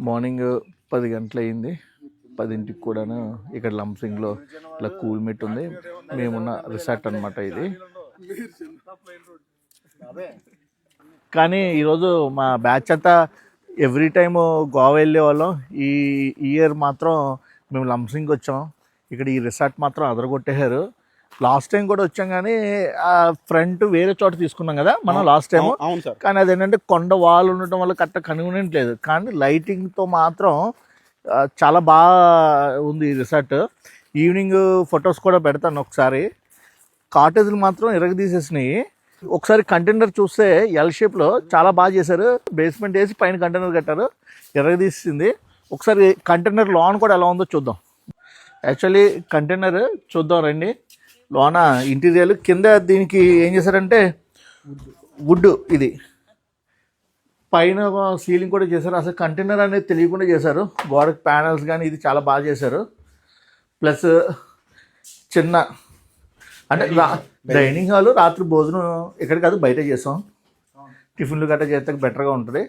Morning 10 గంటలు అయింది. 10ంటికి కూడాను ఇక్కడ లంసింగ్లో ఇలా కూల్ మీట్ ఉంది. మేమున్న రిసార్ట్ అనమాట ఇది. కానీ ఈరోజు మా బ్యాచ్ అంతా ఎవ్రీ టైము గోవా వెళ్ళే వాళ్ళం. ఈ ఇయర్ మాత్రం మేము లంసింగ్ వచ్చాం. ఇక్కడ ఈ రిసార్ట్ మాత్రం అదరగొట్టేశారు. లాస్ట్ టైం కూడా వచ్చాం కానీ ఆ ఫ్రంట్ వేరే చోట తీసుకున్నాం కదా మనం లాస్ట్ టైం. కానీ అదేంటంటే కొండ వాల్ ఉండటం వల్ల కరెక్ట్ కన్వీనియంట్ లేదు. కానీ లైటింగ్తో మాత్రం చాలా బాగా ఉంది ఈ రిసార్ట్. ఈవినింగ్ ఫొటోస్ కూడా పెడతాను ఒకసారి. కాటేజీలు మాత్రం ఇరగదీసేసినాయి. ఒకసారి కంటైనర్ చూస్తే ఎల్ షేప్లో చాలా బాగా చేశారు. బేస్మెంట్ వేసి పైన కంటైనర్ కట్టారు, ఎరగదీసింది. ఒకసారి కంటైనర్ లోన్ కూడా ఎలా ఉందో చూద్దాం. యాక్చువల్లీ కంటైనర్ చూద్దాం రండి. లోన ఇంటీరియర్ కింద దీనికి ఏం చేశారంటే వుడ్, ఇది పైన సీలింగ్ కూడా చేశారు. అసలు కంటైనర్ అనేది తెలియకుండా చేశారు. గోడకి ప్యానల్స్ కానీ ఇది చాలా బాగా చేశారు. ప్లస్ చిన్న అంటే డైనింగ్ హాలు, రాత్రి భోజనం ఇక్కడ కాదు బయట చేసాం. టిఫిన్లు గట్రా చేస్తే బెటర్గా ఉంటుంది.